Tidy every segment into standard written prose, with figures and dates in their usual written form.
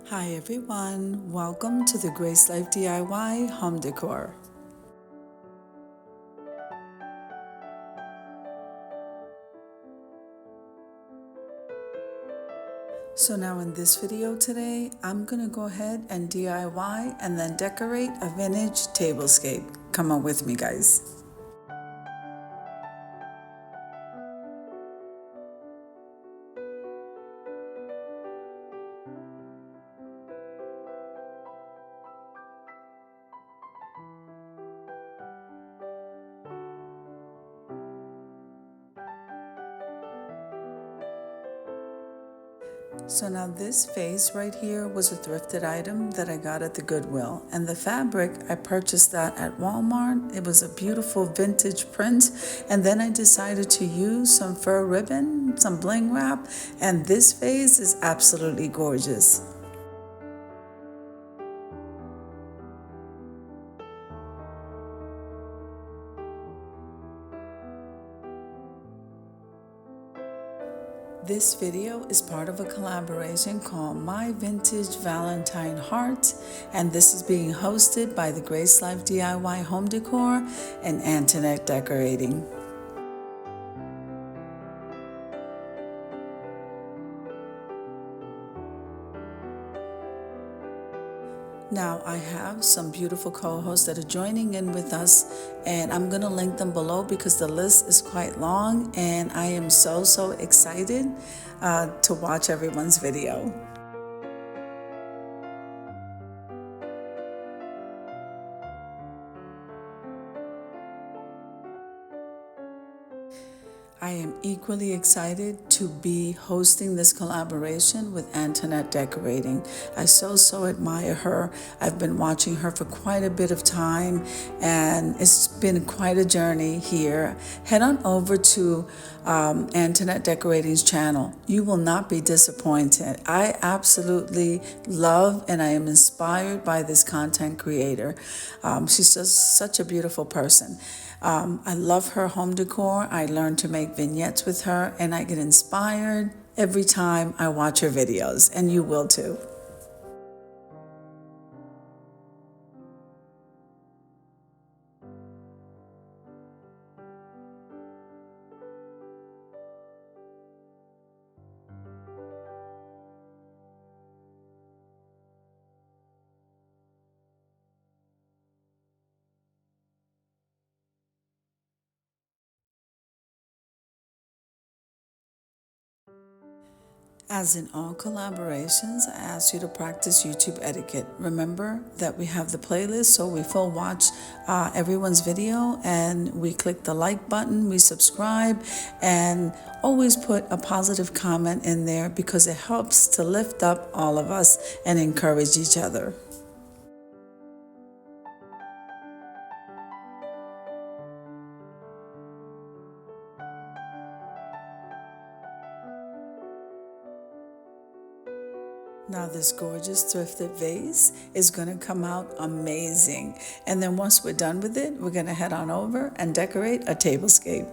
Hi everyone, welcome to the Grace Life DIY Home Decor. So now in this video today, I'm gonna go ahead and DIY and then decorate a vintage tablescape. Come on with me, guys. So now this vase right here was a thrifted item that I got at the Goodwill, and the fabric, I purchased that at Walmart. It was a beautiful vintage print, and then I decided to use some fur ribbon, some bling wrap, and this vase is absolutely gorgeous. This video is part of a collaboration called My Vintage Valentine Heart, and this is being hosted by the Grace Life DIY Home Decor and Antoinette Decorating. Now, I have some beautiful co-hosts that are joining in with us, and I'm going to link them below because the list is quite long, and I am so excited to watch everyone's video. I am equally excited to be hosting this collaboration with Antoinette Decorating. I so admire her. I've been watching her for quite a bit of time, and it's been quite a journey here. Head on over to Antoinette Decorating's channel. You will not be disappointed. I absolutely love and I am inspired by this content creator. She's just such a beautiful person. I love her home decor. I learned to make vignettes with her, and I get inspired every time I watch her videos, and you will too. As in all collaborations, I ask you to practice YouTube etiquette. Remember that we have the playlist, so we full watch everyone's video, and we click the like button, we subscribe, and always put a positive comment in there because it helps to lift up all of us and encourage each other. Now this gorgeous thrifted vase is going to come out amazing. And then once we're done with it, we're going to head on over and decorate a tablescape.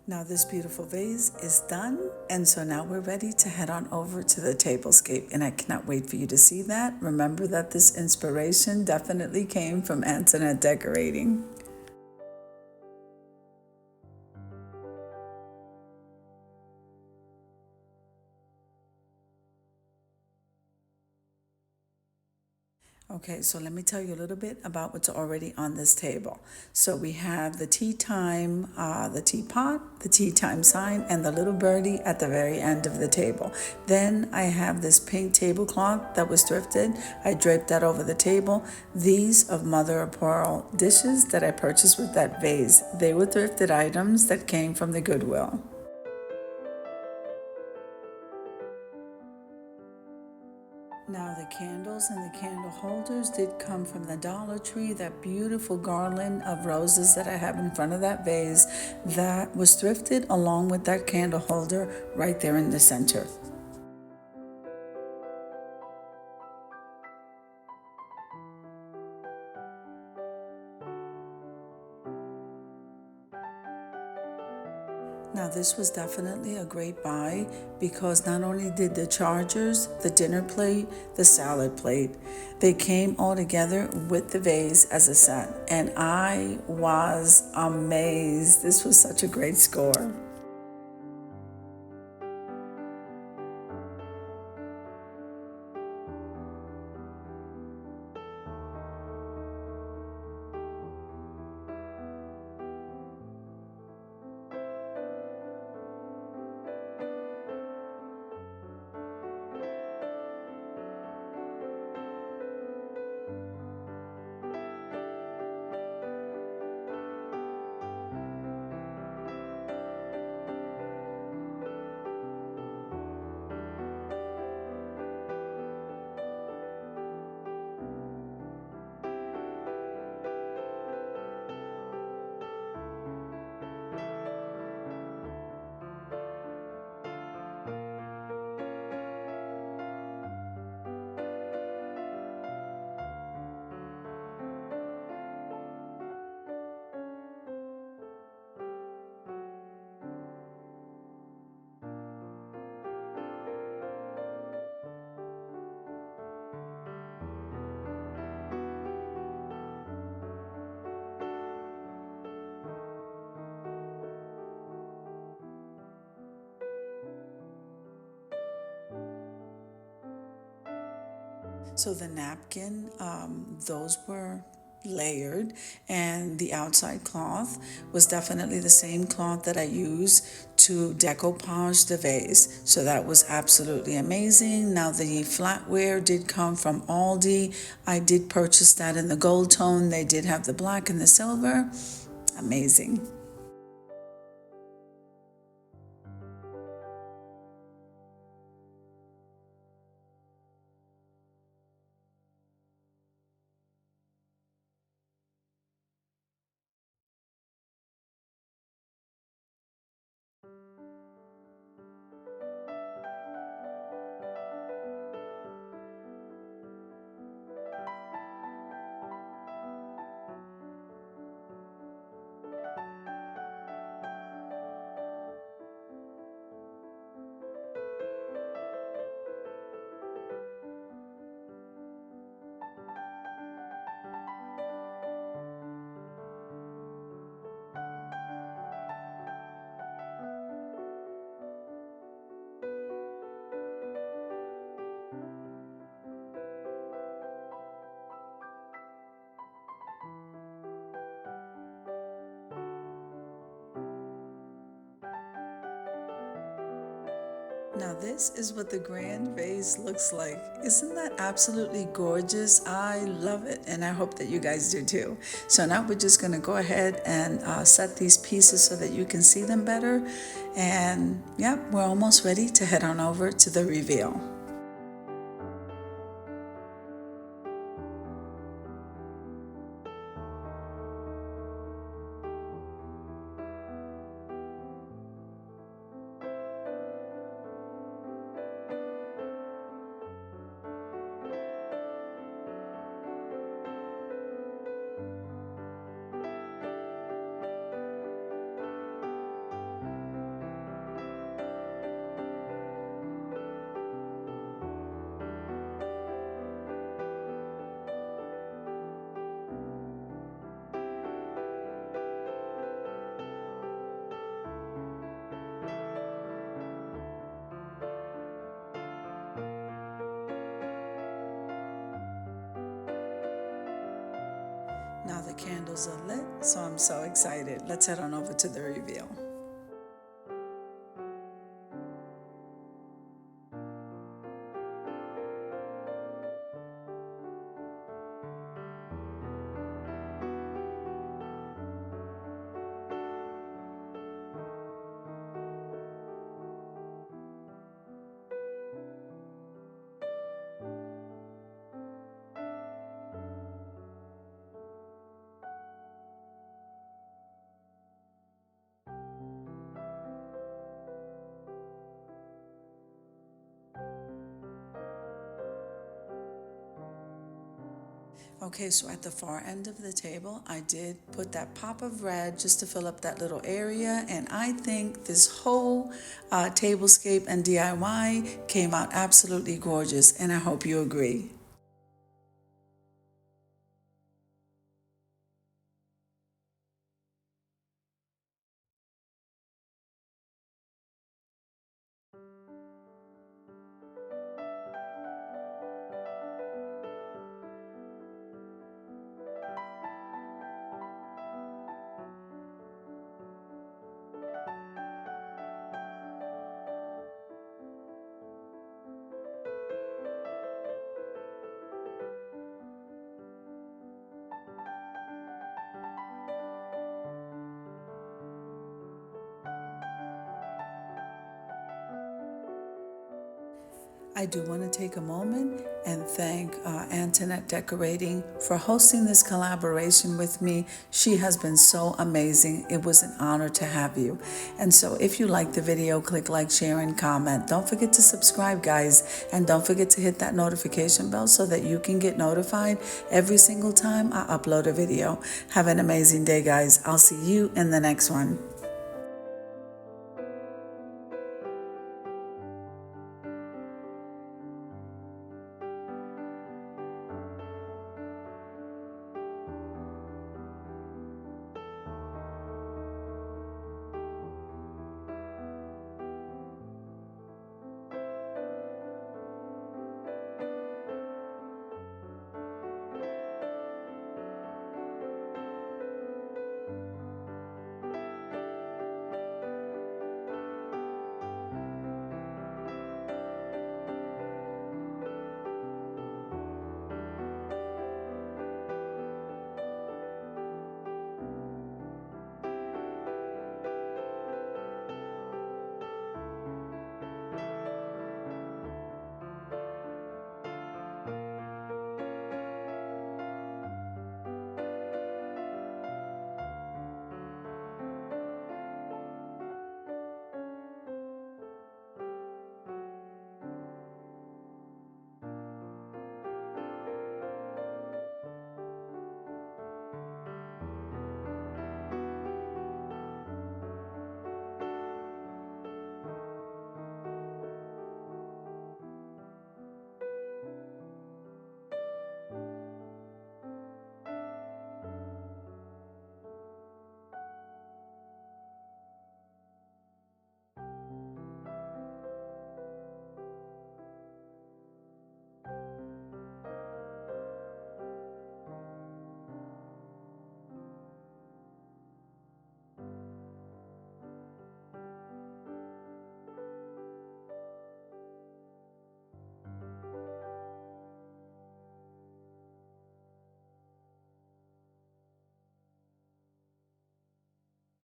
Now this beautiful vase is done, and so now we're ready to head on over to the tablescape, and I cannot wait for you to see that. Remember that this inspiration definitely came from Antoinette Decorating. Okay, so let me tell you a little bit about what's already on this table. So we have the tea time, the teapot, the tea time sign, and the little birdie at the very end of the table. Then I have this pink tablecloth that was thrifted. I draped that over the table. These of mother of pearl dishes that I purchased with that vase. They were thrifted items that came from the Goodwill. Now the candles and the candle holders did come from the Dollar Tree. That beautiful garland of roses that I have in front of that vase, that was thrifted along with that candle holder right there in the center. Now this was definitely a great buy because not only did the chargers, the dinner plate, the salad plate, they came all together with the vase as a set, and I was amazed. This was such a great score. So the napkin, those were layered, and the outside cloth was definitely the same cloth that I use to decoupage the vase. So that was absolutely amazing. Now the flatware did come from Aldi. I did purchase that in the gold tone. They did have the black and the silver. Amazing. Now this is what the grand vase looks like. Isn't that absolutely gorgeous? I love it, and I hope that you guys do too. So now we're just gonna go ahead and set these pieces so that you can see them better. And yeah, we're almost ready to head on over to the reveal. Now the candles are lit, so I'm so excited. Let's head on over to the reveal. Okay, so at the far end of the table, I did put that pop of red just to fill up that little area, and I think this whole tablescape and DIY came out absolutely gorgeous, and I hope you agree. I do want to take a moment and thank Antoinette Decorating for hosting this collaboration with me. She has been so amazing. It was an honor to have you. And so if you like the video, click like, share, and comment. Don't forget to subscribe, guys. And don't forget to hit that notification bell so that you can get notified every single time I upload a video. Have an amazing day, guys. I'll see you in the next one.